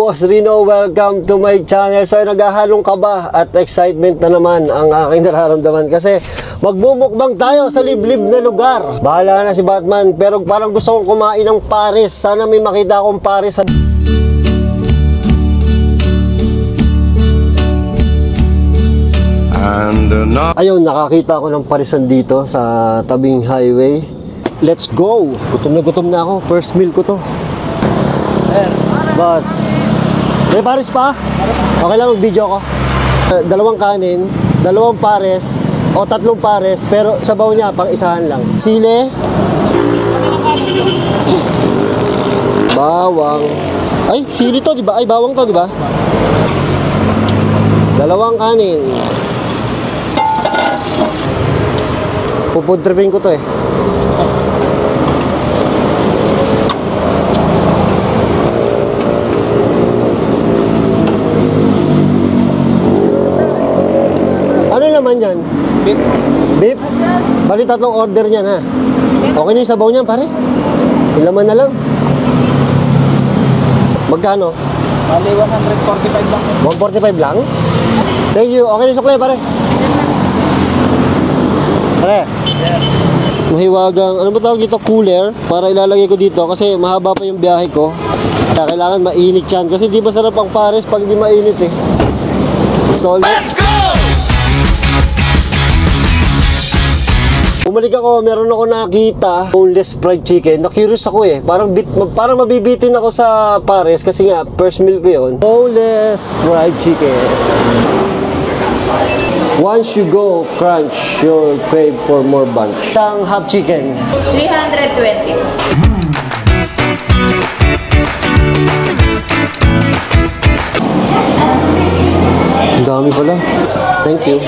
Boss Rino, welcome to my channel. So naghahalong kaba at excitement na naman ang aking nararamdaman kasi magbumukbang tayo sa liblib na lugar. Bahala na si Batman, pero parang gusto kong kumain ng pares. Sana may makita akong pares sa... Ayun, nakakita ako ng parisan dito sa tabing highway. Let's go! Gutom na ako. First meal ko to. Boss, may pares pa? Okay lang mag-video ko. Dalawang kanin, dalawang pares, o tatlong pares, pero sabaw niya, pang isahan lang. Sili. Bawang. Ay, sili to, diba? Ay, bawang to, diba? Dalawang kanin. Pupudripin ko to eh. Ano naman yan? Beef. Beef? Bali tatlong order niyan ha. Okay na yung sabaw niyan pare? Yung laman na lang. Magkano? Bali 145 lang. 145 lang? Thank you. Okay na yung suklay pare? Pare? Yes. Mahiwagang, ano ba tawag dito? Cooler. Para ilalagay ko dito kasi mahaba pa yung biyahe ko. Kaya kailangan mainit yan. Kasi di masarap ang pares pag di mainit eh. So let's go! Bumalik ako, meron ako nakita boneless fried chicken. Na-curious ako eh. Parang mabibitin ako sa pares kasi nga, first meal ko yun. Boneless fried chicken. Once you go crunch, you'll crave for more bunch. Ang half chicken. 320. Ang dami pala. Thank you.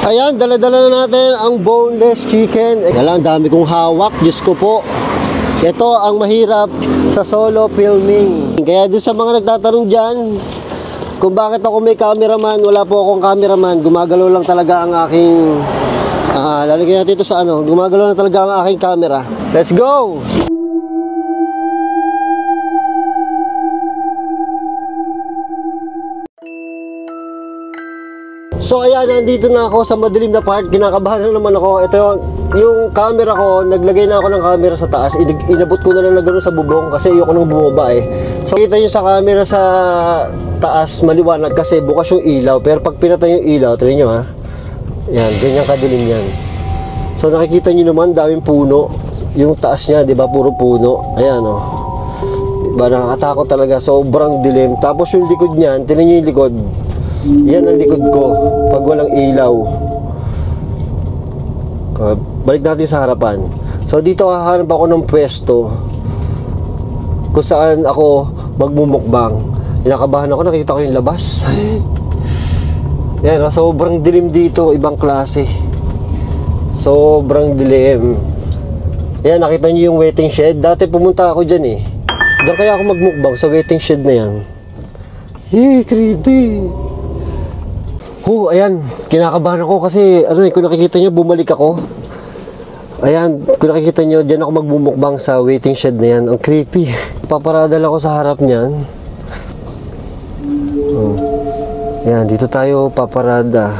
Ayan, dala-dala na natin ang boneless chicken. Ayan, ang dami kong hawak. Diyos ko po. Ito ang mahirap sa solo filming. Kaya doon sa mga nagtatanong dyan, kung bakit ako may cameraman, wala po akong cameraman. Gumagalaw lang talaga ang aking... lalagyan natin ito sa ano. Gumagalaw lang talaga ang aking camera. Let's go! So ayan, nandito na ako sa madilim na part. Kinakabahan na naman ako. Ito yung camera ko, naglagay na ako ng camera sa taas. Inabot ko na lang na gano'n sa bubong kasi ayoko nang bumaba eh. So kita nyo sa camera sa taas, maliwanag kasi bukas yung ilaw. Pero pag pinatay yung ilaw, tignan nyo ha. Yan, ganyan kadilim yan. So nakikita nyo naman, daming puno. Yung taas niya, di ba, puro puno. Ayan o. Diba, nakakatakot talaga. Sobrang dilim. Tapos yung likod niyan, tignan nyo yung likod. Yan ang likod ko pag walang ilaw. Balik natin sa harapan. So dito hahanap ako ng pwesto kung saan ako magmumukbang. Inakabahan ako, nakita ko yung labas. Yan, sobrang dilim dito. Ibang klase. Sobrang dilim. Yan, nakita nyo yung waiting shed. Dati pumunta ako dyan eh. Diyan kaya ako magmukbang sa waiting shed na yan. Creepy. Ayan, kinakabahan ako kasi ano kung nakikita nyo, bumalik ako. Ayan, kung nakikita nyo, dyan ako magbumukbang sa waiting shed na yan. Ang creepy. Paparadal ako sa harap niyan. Ayan, dito tayo paparada.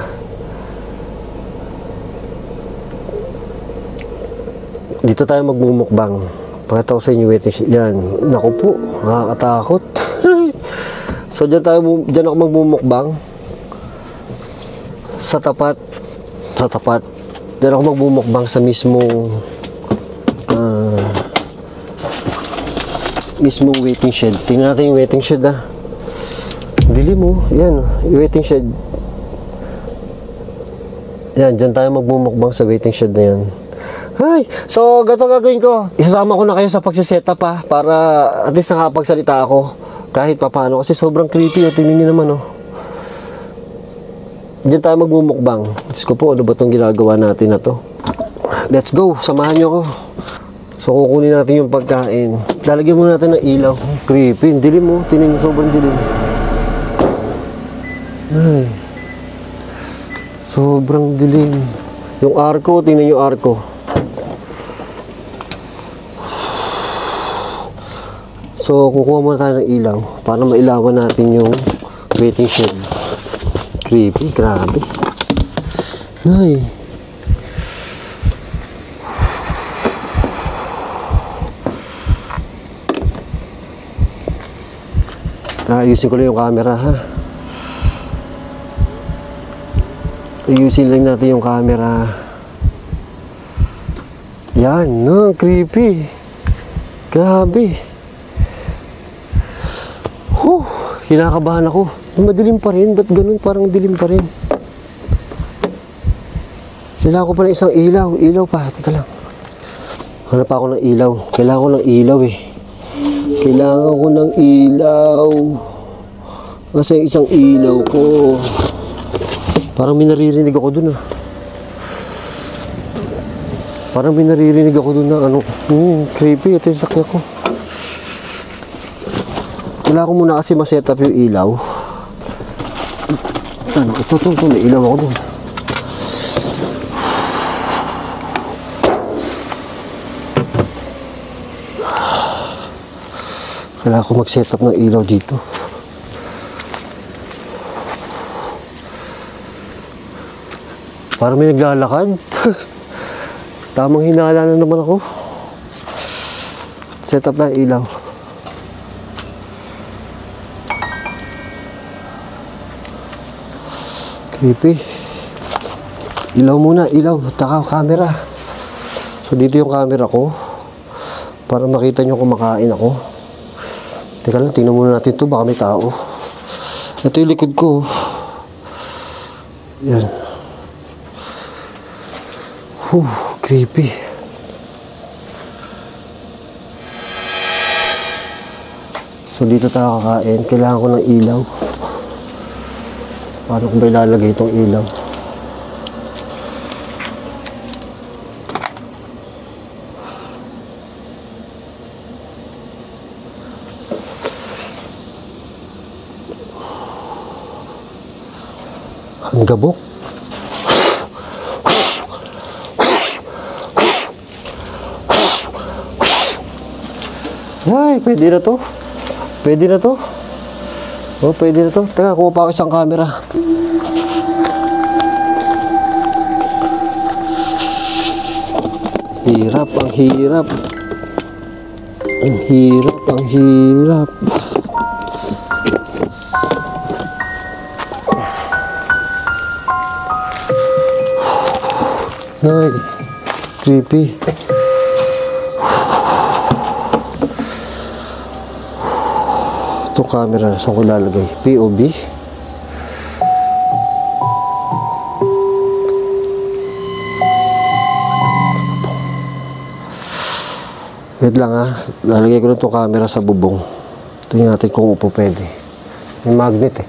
Dito tayo magmumukbang. Pakita ko sa inyo waiting shed. Yan, naku po, nakakatakot. So dyan ako magmumukbang. Sa tapat diyan ako magbumukbang sa mismong waiting shed. Tingnan natin yung waiting shed ha. Dilim mo, yan yung waiting shed. Yan, dyan tayo magbumukbang sa waiting shed na yan. Hi! So gato gagawin ko, isasama ko na kayo sa pagsisetup ha, para at least nakapagsalita ako kahit papano kasi sobrang creepy. Tingnan nyo naman oh. Diyan tayo magmumukbang. Diyos ko po, ano ba itong ginagawa natin na to? Let's go, samahan nyo ko. So kukunin natin yung pagkain. Lalagyan muna natin ng ilaw. Creepy, dilim mo. Tingnan nyo, sobrang dilim. Ay. Sobrang dilim. Yung arko, tingnan yung arko. So, kukuha muna tayo ng ilaw para mailawan natin yung waiting shed. Creepy, grabe. Ay. Ayusin ko lang yung camera, ha. Ayusin lang natin yung camera. Yan, no, creepy. Grabe. Kinakabahan ako. Madilim pa rin, ba't ganun? Parang dilim pa rin. Kailangan ko pa ng isang ilaw. Ilaw pa, teka lang. Hanap pa ako ng ilaw. Kailangan ko ng ilaw eh. Kailangan ko ng ilaw. Kasi isang ilaw ko. Parang may naririnig ako dun ah. Parang may naririnig ako dun na ano. Creepy. Ito yung sakya ko. Kailangan ko muna kasi ma-set up yung ilaw. Ano? Ito. May ilaw ako dun. Kailangan ko mag-set up ng ilaw dito. Parang may naglalakad. Tamang hinala na naman ako. Set up na ilaw. Creepy. Ilaw muna, ilaw. Taka camera. So dito yung camera ko. Para makita nyo kumakain ako. Teka lang, tingnan muna natin to. Baka may tao. Ito yung likod ko. Yan. Creepy. So dito tayo kakain. Kailangan ko ng ilaw. Paano ko ba ilalagay itong ilaw? Ang gabok. Ay, pwede na to. Pwede na to. Oh, pwede na to. Teka, kuha pa ako isang camera. Hirap, ang hirap. Ang hirap, ang hirap. Ay, creepy. Itong camera, saan ko lalagay? POV. Wait lang ha. Lalagay ko na itong camera sa bubong. Tingnan natin kung upo pwede. May magnet eh.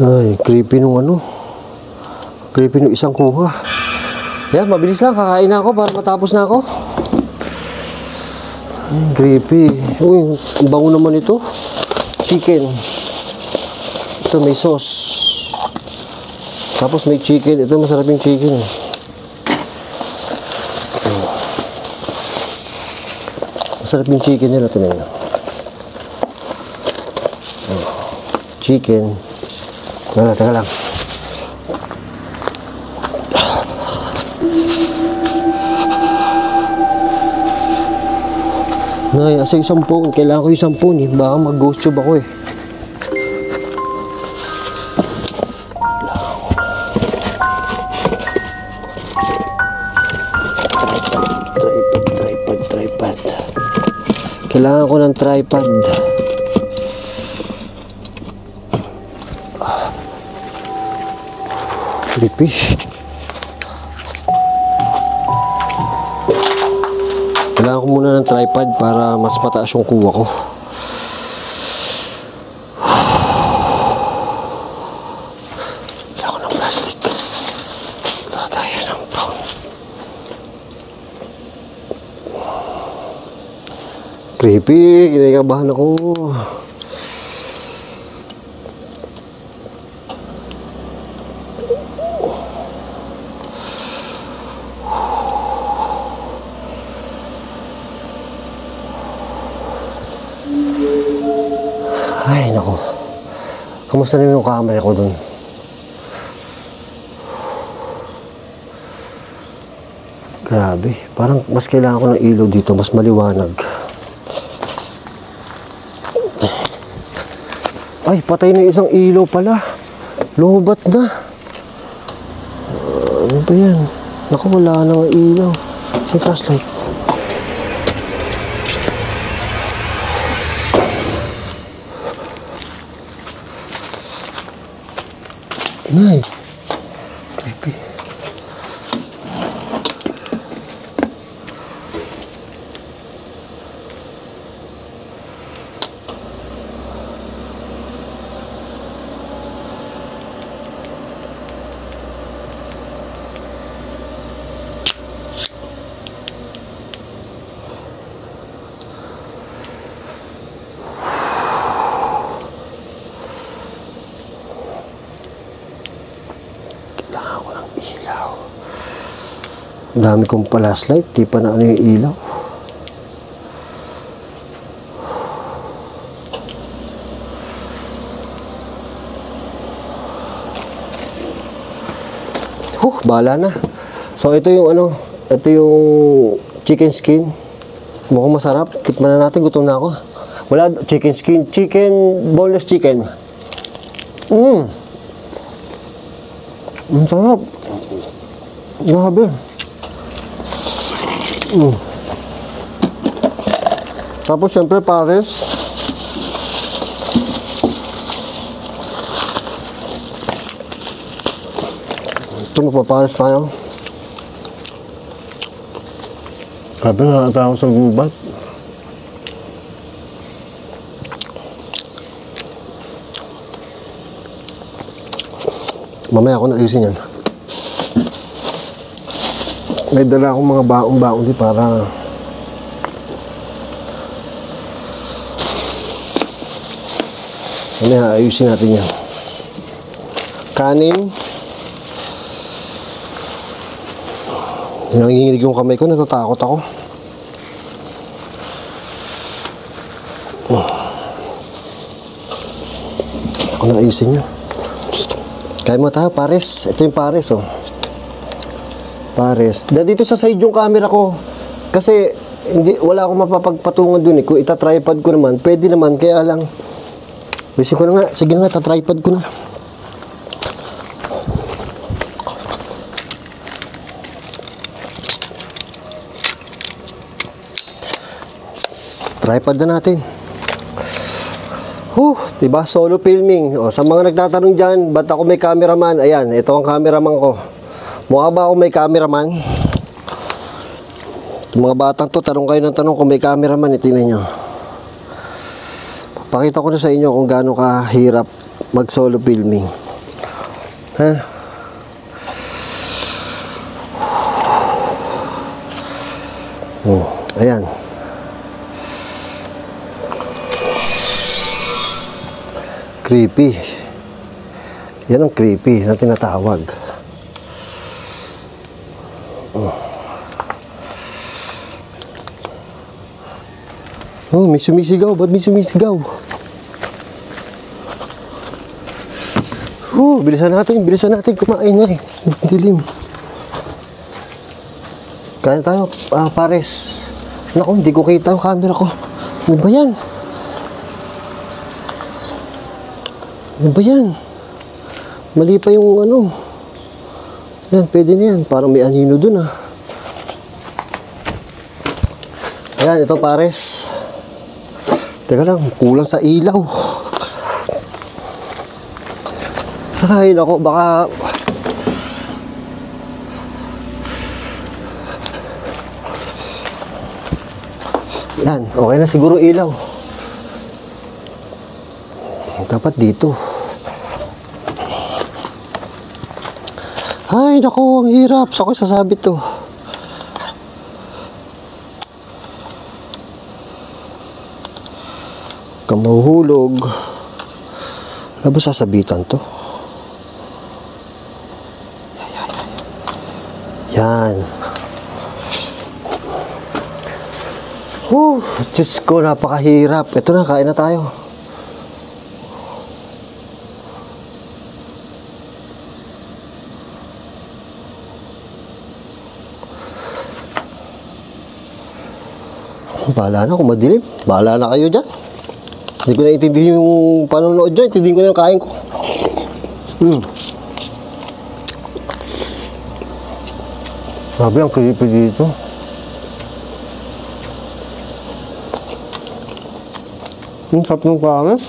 Ay, creepy nung ano. Creepy nung isang kuha. Yan, mabilis lang. Kakain na ako para matapos na ako. Ay, creepy. Uy, ang bango naman ito. Chicken. Ito may sauce. Tapos may chicken. Ito masarap yung chicken. Masarap yung chicken nila. Ito na yun. Chicken. Teka lang. Nay, asa yung sampung? Kailangan ko yung sampung eh. Baka mag-ghost tube ako eh. Tripod. Kailangan ko ng tripod. Creepy. Kailangan ko muna ng tripod para mas mataas yung kuha ko. Creepy, kinakabahan ako. Ay, nako. Kamusta na yung camera ko dun? Grabe, parang mas kailangan ko ng ilaw dito, mas maliwanag. Ay, patay na isang ilaw pala. Lobat na. Ano ba yan? Naku, wala na ang ilaw. Sa flashlight. Nay. Creepy. Dami kong flashlight, di pa na ano yung ilaw. Bahala na. So ito yung ano, ito yung chicken skin. Mukhang masarap. Tikman na natin, gutom na ako. Wala, chicken skin, boneless chicken. Ang sarap. Grabe. Tapos syempre pares. Ito mapapares tayo. Grabe, nakata ako sa gubat. Mamaya ako naisin yan. May dala akong mga baong-baong di para mamaya ayusin natin yan. Kanin. Nanginginig yung kamay ko, natatakot ako. Ako na ayusin nyo. Kaya mo tayo, pares. Ito yung pares, oh. Pares. Dito sa side yung camera ko. Kasi wala akong mapapagpatungan dun eh. Kung itatripod ko naman, pwede naman. Kaya lang, wisin ko na nga. Sige na nga, tatripod ko na. Tripod na natin. Diba? Solo filming. O, sa mga nagtatanong dyan, ba't ako may cameraman? Ayan, ito ang cameraman ko. Mukha ba ako may cameraman? Yung mga batang to, tanong kayo ng tanong kung may cameraman, itinan nyo. Pakita ko na sa inyo kung gaano kahirap mag solo filming. Ha? Ayan. Creepy. Yan ang creepy na tinatawag. Oh, may sumisigaw. Ba't may sumisigaw? Bilisan natin. Kumain na eh. Dilim. Kaya tayo, pares. Naku, hindi ko kita ang camera ko. Ano ba yan? Ano ba yan? Mali pa yung ano. Yan, pwede na yan. Parang may anino dun ah. Ayan, ito pares. Teka lang, kulang sa ilaw. Ay, nako, baka... Yan, okay na siguro ilaw. Dapat dito. Ay, nako, ang hirap. Saan ko sasabit to? kang mahuhulog. Ano ba sasabitan to? Yan. Diyos ko, napakahirap. Ito na, kain na tayo. Bahala na kung madilim. Bahala na kayo dyan. Hindi ko naiintindihan yung panonood dyan. Intindihin ko na yung kain ko. Sabi ang creepy dito. Ang sarap ng kain.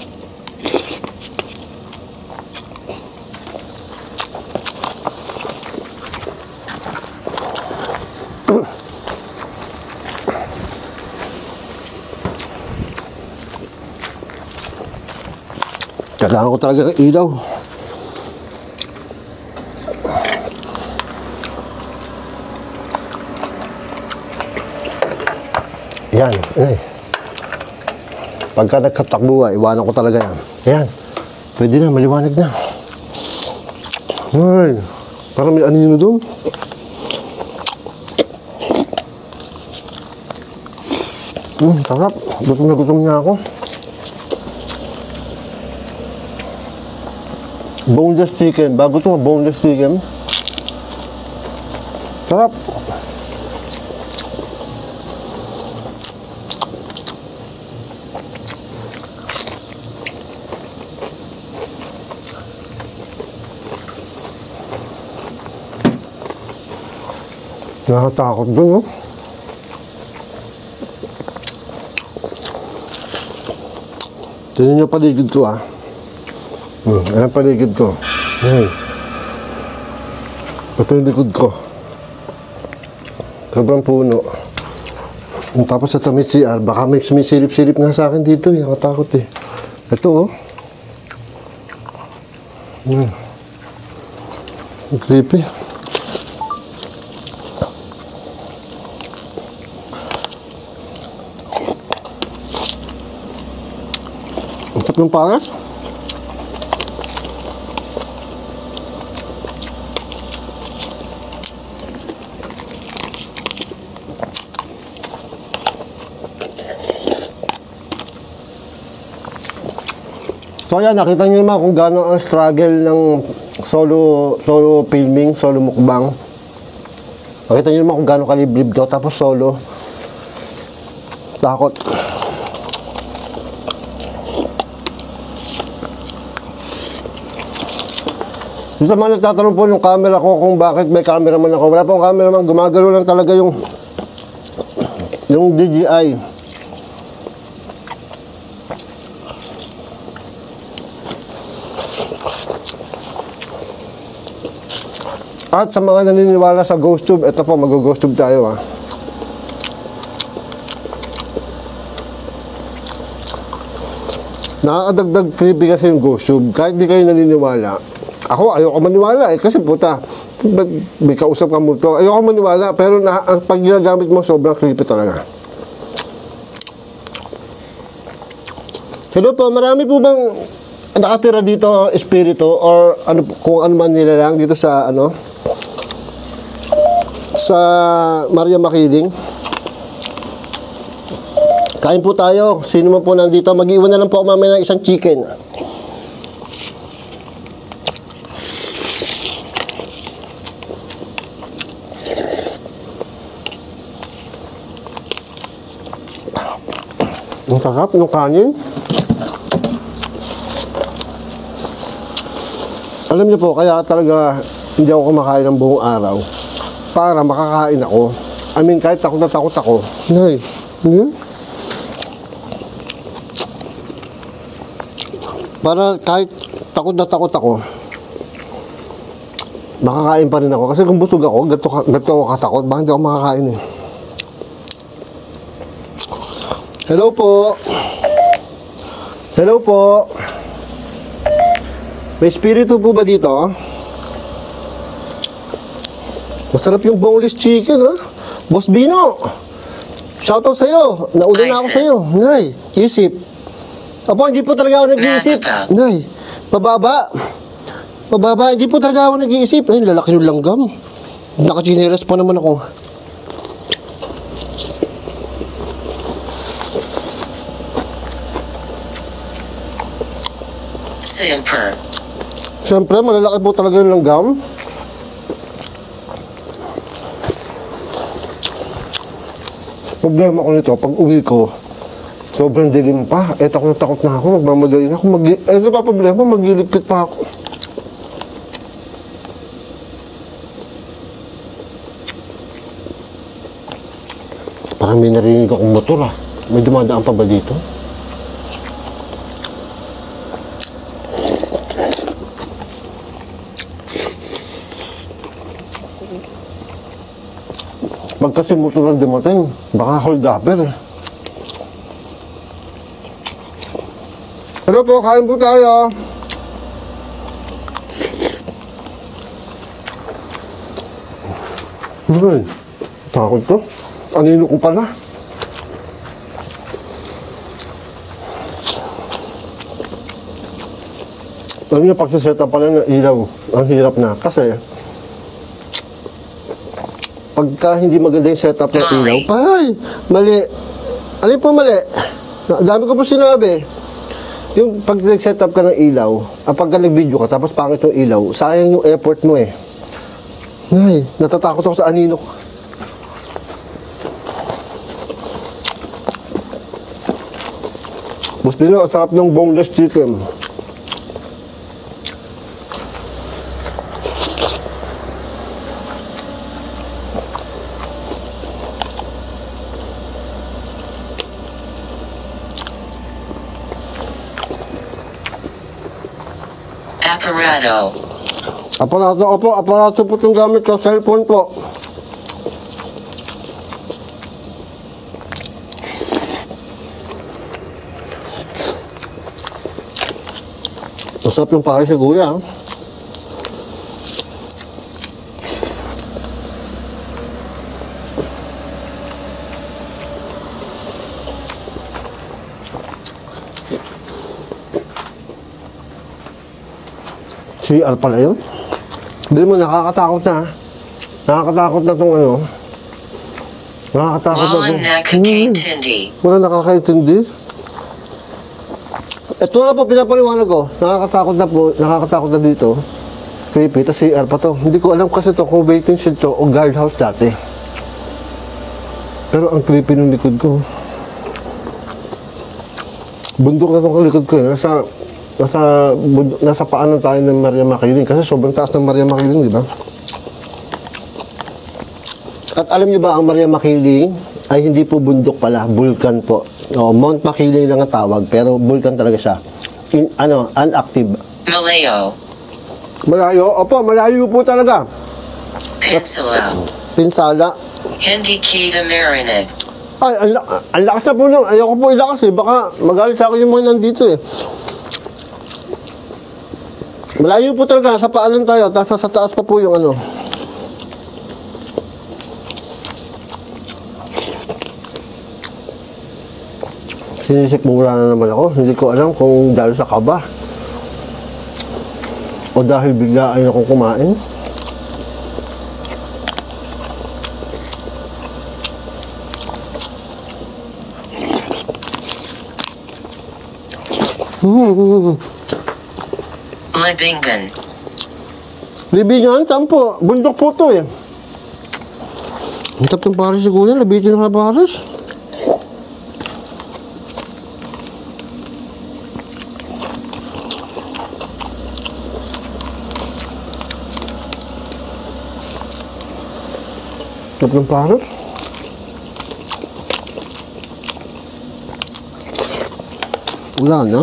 Kailangan ko talaga ng ilaw. Yan. Pagka nagkatakbo, iwanan ko talaga yan. Yan. Pwede na, maliwanag na. Ay, parang may anino doon. Sarap. Gutom na gutom niya ako. Boneless chicken. Bago ito, boneless chicken. Sarap. Nakakatakot doon, oh. Tignan niyo paligid ko, ah. Ayan paligid ko. Ayan. Ito yung likod ko. Sobrang puno. Tapos sa may CR, baka may sumisilip-silip nga sa akin dito. Nakatakot eh. Ito, oh. Creepy. Ang sarap ng pangas. So yan, nakita nyo naman kung gaano ang struggle ng solo filming, solo mukbang. Nakita nyo naman kung gaano kaliblib to, tapos solo. Takot. Sa mga nagtatanong po yung camera ko kung bakit may cameraman ako. Wala pong cameraman, gumagalo lang talaga yung DJI. At sa mga naniniwala sa ghost tube, ito po, mag-ghost tube tayo, ha. Nakakadagdag creepy kasi yung ghost tube. Kahit di kayo naniniwala. Ako, ayoko maniwala eh. Kasi puta, may kausap ka multo. Ayoko maniwala, pero pag ginagamit mo, sobrang creepy talaga. Hello po, marami po bang nakatira dito espiritu or ano, kung ano man nila lang dito sa ano? Sa Maria Makiling. Kain po tayo. Sino man po nandito, mag-iwan na lang po ako mamaya ng isang chicken. Ang sarap ng kanin. Alam niyo po, kaya talaga hindi ako kumakain ng buong araw. Para makakain ako. I mean, kahit takot na takot ako. Nay, para kahit takot na takot ako, makakain pa rin ako. Kasi kung busog ako, gato ako katakot, baka hindi ako makakain eh. Hello po. Hello po. May espiritu po ba dito? Masarap yung boneless chicken, ha? Boss Bino, shoutout sa'yo. Nauna na ako sa'yo. Ngay, isip. Apo, hindi po talaga ako nag-iisip. Nay, mababa. Mababa, hindi po talaga ako nag-iisip. Ay, lalaki ng langgam. Nakachineras pa naman ako. Siyempre, malalaki po talaga yung langgam. Problema ko nito, pag uwi ko, sobrang dilim pa. Eh, takot na ako. Magmamadali na ako. Ito pa problema, maglilipit pa ako. Parang may narinig akong motor ah. May dumadaan pa ba dito? Pag kasi motor ang dumating, baka hold upper eh. Hello po, kain po tayo. Ay, takot ko. Anino ko pala. Alam niyo, pag-set up pala ng ilaw, ang hirap na. Kasi, pagka hindi maganda yung setup ng ilaw, ay, mali. Alin po mali? Dami ko po sinabi. Yung pag nag-setup ka ng ilaw, pagka nag-video ka, tapos pangit yung ilaw, sayang yung effort mo eh. Ay, natatakot ako sa anino ko. Gusto nyo, ang sarap ng boneless chicken. Aparato po itong gamit ko, cellphone po. Masarap yung pare si Kuya. CR pala yun. Hindi mo, nakakatakot na. Nakakatakot na itong ano. Nakakatakot na itong... Wala nakakaintindi. Ito nga po, pinapaliwanag ko. Nakakatakot na po, nakakatakot na dito. Creepy, tas CR pa to. Hindi ko alam kasi to kung waiting shed to o guardhouse dati. Pero ang creepy ng likod ko. Bundok na itong likod ko. Nasa paanan tayo ng Maria Makiling. Kasi sobrang taas ng Maria Makiling, di ba? At alam niyo ba, ang Maria Makiling ay hindi po bundok pala, vulkan po. O, Mount Makiling lang ang tawag, pero vulkan talaga siya. Unactive. Malayo? Opo, malayo po talaga. Pinsala. Hindi kita marinig. Ay, ang lakas na po nung. Ayoko po ilakas eh. Baka magalit sa akin yung mga nandito eh. Malayo po talaga. Sa paanan tayo. Tapos sa taas pa po yung ano. Sinisikmura na naman ako. Hindi ko alam kung dahil sa kaba o dahil biglaan ako kumain. Libingan. Libingan? Saan po? Bundok po to eh. Ang tap ng pares si Kuya. Labitin na ka pares. Tap ng pares. Wala na.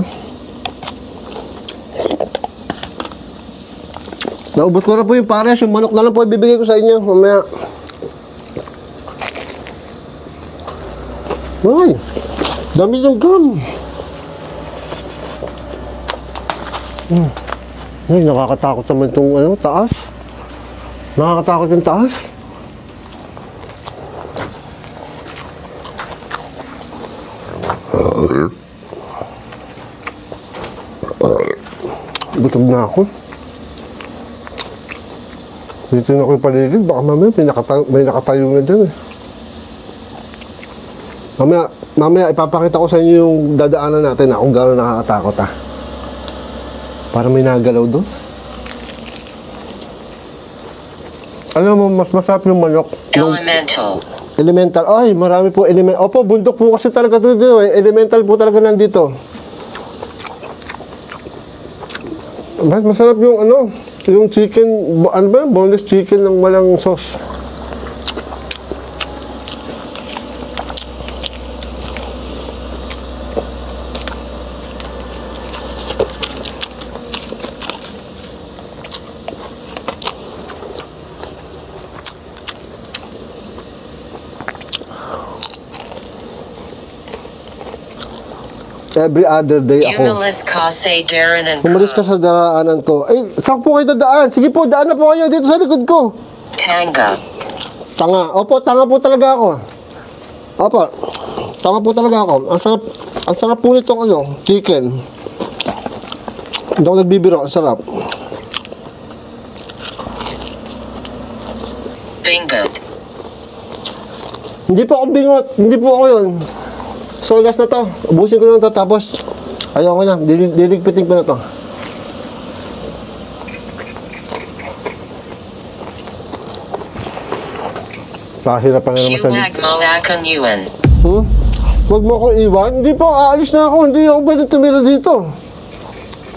Naubos ko na po yung pares. Yung manok na lang po ibibigay ko sa inyo. Mamaya. Ay, dami ng gum. Ay, nakakatakot naman itong ano, taas. Nakakatakot yung taas. Gutom na ako. Dito na ako yung paligid. Baka mamaya may nakatayo na dyan eh. Mamaya ipapakita ko sa inyo yung dadaanan natin kung gano'n nakakatakot ha. Para may nagalaw doon. Alam mo, mas masarap yung manok. Elemental. Elemental. Ay, marami po elemental. Opo, bundok po kasi talaga dito eh. Elemental po talaga nandito. Mas masarap yung ano, yung chicken, ano ba yun? Boneless chicken ng walang sauce. Every other day ako. Umalis ka sa Darren and Umalis ka Co. sa daraanan ko. Ay, saan po kayo dadaan? Sige po, daan na po kayo dito sa likod ko. Tanga. Tanga. Opo, tanga po talaga ako. Opo, tanga po talaga ako. Ang sarap po nitong ano, chicken. Hindi ako nagbibiro, ang sarap. Bingot. Hindi po ako bingot, hindi po ako yun. So last na to, ubusin ko lang to tapos ayaw ko na, diligpitin ko na to. Pakahirap pa nga naman sa Huwag mo akong iwan. Huwag mo ako iwan. Hindi po, aalis na ako. Hindi ako pwede tumira dito.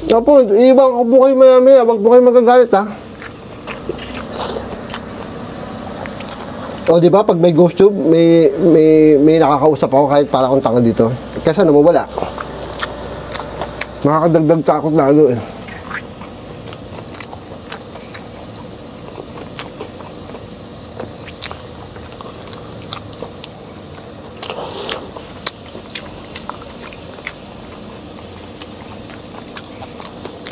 Tapos, iwan ko po kayo maya-maya. Huwag po kayo magagalit, ha? O, di ba, pag may ghost tube, may nakakausap ako kahit para akong tanga dito. Kasi nawawala. nakakadagdag takot lalo eh.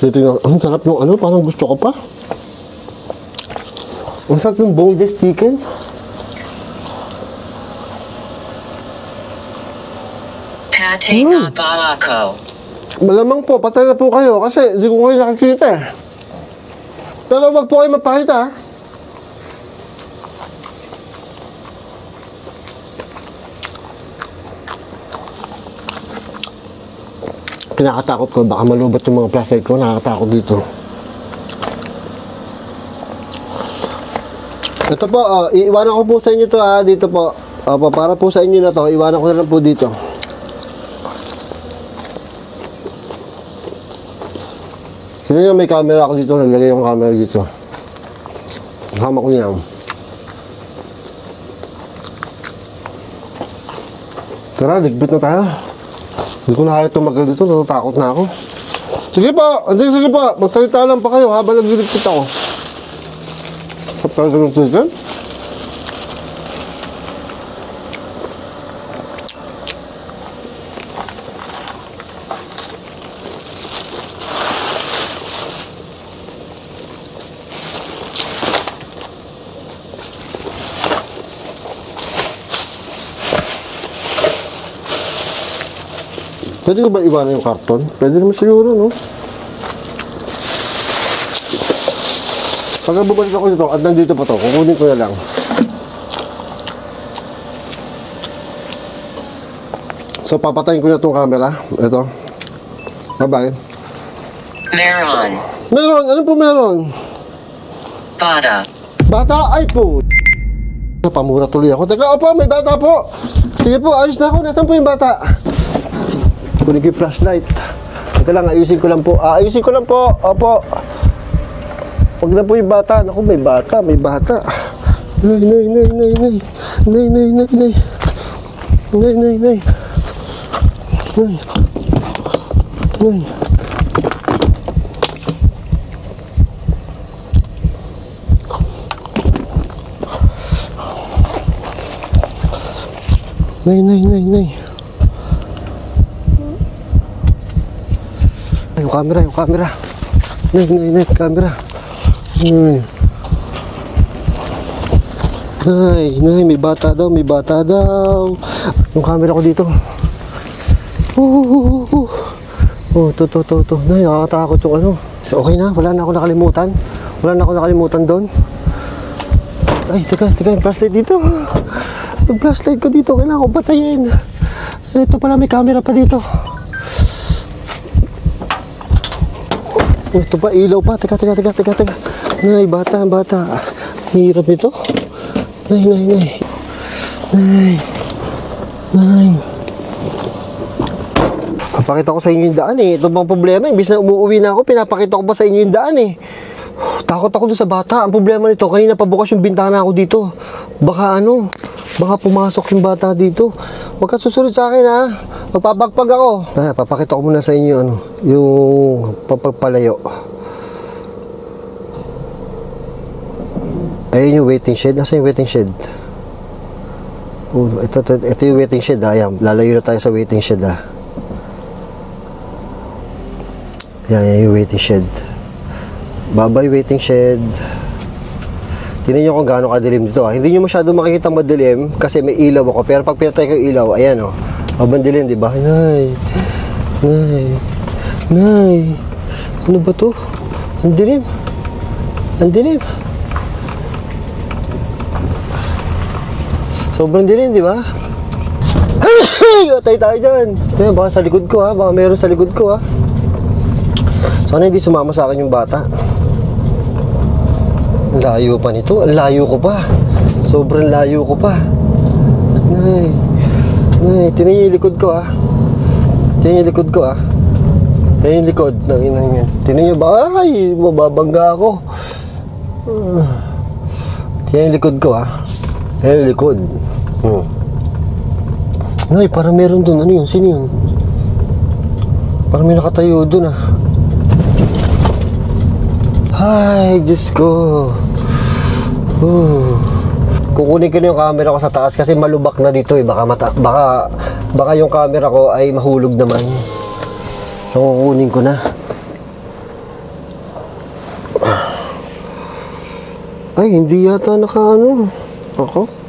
Titingnan, ang sarap yung ano, parang gusto ko pa. Ang sarap yung boneless chicken. Pate na ba ako? Malamang po, patay na po kayo kasi hindi ko kayo nakikita eh. Pero wag po kayo mapakita ha. Kinakatakot ko, baka malubot yung mga plastic ko, nakakatakot dito. Ito po, iiwanan ko po sa inyo to ha, dito po. Para po sa inyo na to, iwanan ko na lang po dito. Sino yung may camera ako dito, nalagay yung camera dito. Hama ko niya. Tara, ligbit na tayo. Hindi ko na kaya tumagal dito, natatakot na ako. Sige pa, sige pa, magsalita lang pa kayo habang nagliligpit ako. Sap talaga ng chicken. Pwede ko ba iwanan yung karton? Pwede naman siguro, no? Pagka bumalik ako dito, at nandito pa to, kukunin ko na lang. So, papatayin ko na itong camera. Ito. Bye-bye. Meron. Meron! Ano po meron? Bata. Bata? Ay po! Napamura tuloy ako. Teka, opo, may bata po! Sige po, ayos na ako. Nasaan po yung bata? Kunin ko yung flashlight. Ito lang, ayusin ko lang po. Ayusin ko lang po. Opo. Huwag na po yung bata. Naku, may bata. May bata. Nay, nay, nay, nay, nay. Nay, nay, nay, nay. Nay, nay, nay. Nay. Nay. Nay, nay, nay, nay. Yung camera. Nay, camera. Nay, may bata daw. Yung camera ko dito. Oh, to. Nay, nakakatakot yung ano. So, okay na, wala na ako nakalimutan. Wala na ako nakalimutan doon. Ay, teka, yung flashlight dito. Yung flashlight ko dito, kailangan ko patayin. Ito pala, may camera pa dito. Ito pa, ilaw pa. Teka. Nay, bata. Hirap ito. Nay. Papakita ko sa inyo yung daan eh. Ito bang problema? Imbis na umuwi na ako, pinapakita ko pa sa inyo yung daan eh. Takot ako doon sa bata. Ang problema nito, kanina pabukas yung bintana ko dito. Baka pumasok yung bata dito. Huwag ka susunod sa akin ha. Magpapagpag ako. Papakita ko muna sa inyo yung papagpalayo. Ayun yung waiting shed. Nasaan yung waiting shed? Ito yung waiting shed ha. Ayan, lalayo na tayo sa waiting shed ha. Yan yung waiting shed. Babay waiting shed. Tingnan nyo kung gaano kadilim dito ha. Hindi nyo masyado makikita madilim kasi may ilaw ako. Pero pag pinatay ko yung ilaw, ayan o. Mabandilim, diba? Nay. Ano ba to? Ang dilim. Sobrang dilim, diba? Tay tayo dyan. Baka sa likod ko ha. Baka meron sa likod ko ha. Sana hindi sumama sa akin yung bata. Ang layo pa nito. Ang layo ko pa. Sobrang layo ko pa. Nay, tinan yung likod ko ha. Tinan yung likod. Tinan nyo ba? Ay, mababangga ako. Tinan yung likod ko ha. Tinan yung likod. Nay, parang meron dun. Ano yun? Sino yun? Parang may nakatayo dun ah. Ay, Diyos ko. Kukunin ko na yung camera ko sa taas kasi malubak na dito eh. Baka yung camera ko ay mahulog naman. So, kukunin ko na. Ay, hindi yata nakaano. Ako?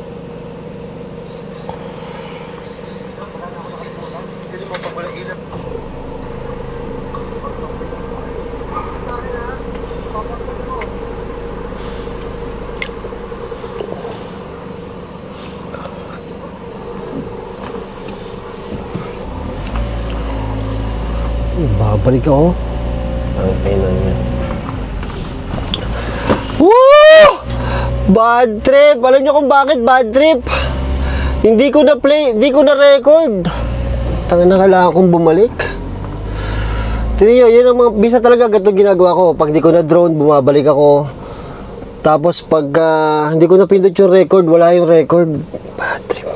Babalik ako. Ang pena niya. Woo! Bad trip! Alam niyo kung bakit bad trip? Hindi ko na record. Tanga na, kailangan kong bumalik. Tignan nyo, yun ang mga bisa talaga ganito ginagawa ko. Pag di ko na drone, bumabalik ako. Tapos pag hindi ko na pindot yung record, wala yung record. Bad trip.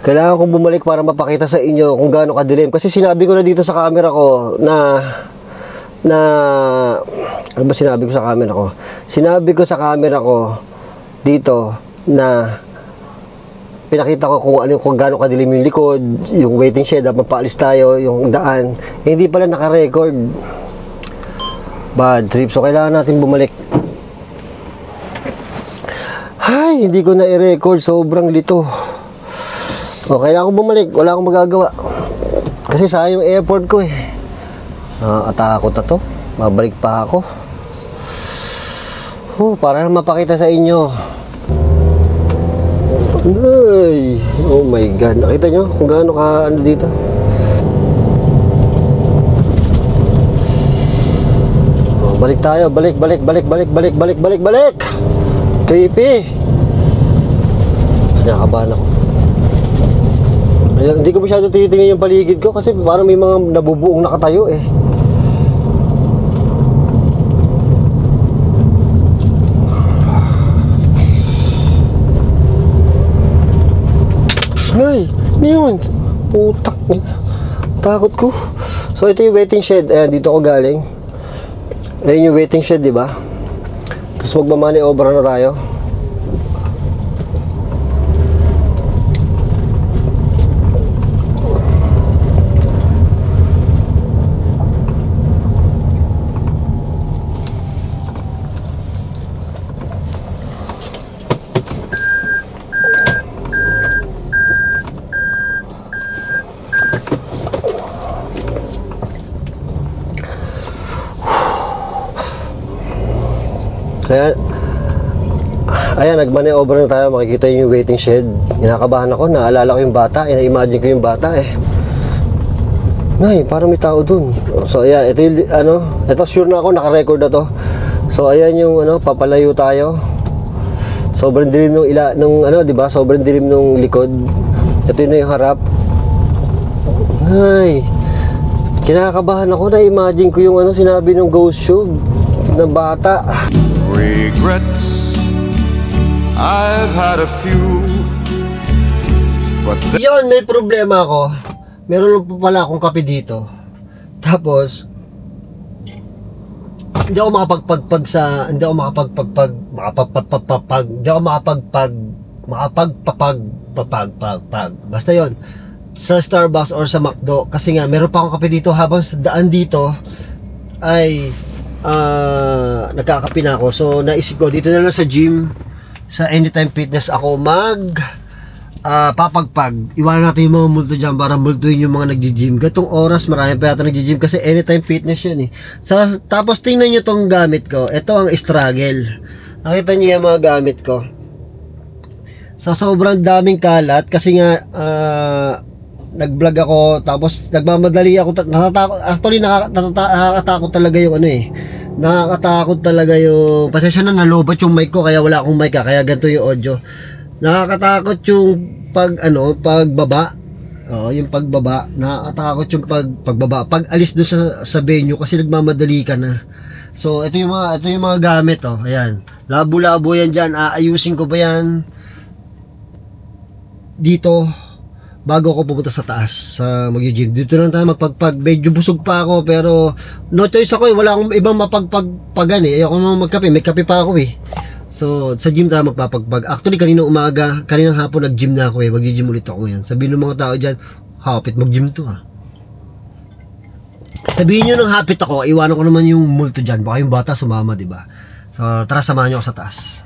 Kailangan kong bumalik para mapakita sa inyo kung gaano kadilim. Kasi sinabi ko na dito sa camera ko na ano ba sinabi ko sa camera ko? Sinabi ko sa camera ko dito na pinakita ko kung gaano kadilim yung likod, yung waiting shed, mapaalis tayo, yung daan. Eh, hindi pala naka-record. Bad trip. So kailangan natin bumalik. Ay, hindi ko na i-record. Sobrang lito. O, kailangan ko bumalik. Wala akong magagawa. Kasi sayang yung effort ko eh. Nakakatakot na to. Mabalik pa ako. Para na mapakita sa inyo. Ay, oh my God. Nakita nyo kung gaano ka ano dito? Oh, balik tayo. Balik. Creepy. Nakakabahan ako. Hindi ko masyado tinitingnan yung paligid ko kasi parang may mga nabubuong nakatayo eh. Ay, ano yun? Putak niya. Takot ko. So ito yung waiting shed. Ayan, dito ako galing. Ayan yung waiting shed, diba? Tapos magmamani-obra na tayo. Kaya, ayan, nag-maneuver na tayo. Makikita nyo yung waiting shed. Kinakabahan ako, naalala ko yung bata. Ina-imagine ko yung bata eh. Nay, parang may tao dun. So ayan, ito yung, ito sure na ako, naka-record na to. So ayan yung, papalayo tayo. Sobrang dilim nung di ba? Sobrang dilim nung likod. Ito na yung harap. Ay, kinakabahan ako, na-imagine ko yung sinabi ng ghost tube na bata. Regrets, I've had a few, but Yon, may problema ako. Meron pa pala akong kape dito. Tapos hindi ako makapagpagpag. Basta yon, sa Starbucks or sa McDo. Kasi nga, meron pa akong kape dito. Habang sa daan dito ay nagkakape na ako. So naisip ko, dito na lang sa gym, sa Anytime Fitness ako papagpag. Iwanan natin yung mga multo dyan para multuin yung mga nagji-gym. Gatong oras marami pa yata nagji-gym kasi Anytime Fitness yun eh. Tapos tingnan nyo tong gamit ko. Ito ang struggle. Nakita nyo yung mga gamit ko. Sa sobrang daming kalat kasi nga nag-vlog ako, tapos nagmamadali ako, natatakot. Actually nakakatakot talaga yung nakakatakot talaga yung, pasensya na, nalobat yung mic ko kaya wala akong mic kaya ganito yung audio. Nakakatakot yung pagbaba. Yung pagbaba. Nakakatakot yung pagbaba. Pag alis doon sa venue kasi nagmamadali ka na. So ito yung mga gamit Ayan. Labo-labo yan diyan. Aayusin ko pa yan dito bago ako pupunta sa taas sa mag-gym. Dito lang tayo magpagpag. Medyo busog pa ako pero no choice ako Wala akong ibang mapagpagpagan Ayoko naman magkape. May kape pa ako So, sa gym tayo magpapagpag. Actually, kaninang hapon nag-gym na ako Mag-gym ulit ako ngayon. Sabihin ng mga tao dyan, hapit mag-gym to Sabihin nyo ng hapit ako, iwanan ko naman yung multo dyan. Baka yung bata sumama, diba? So, tara, samahan nyo ako sa taas.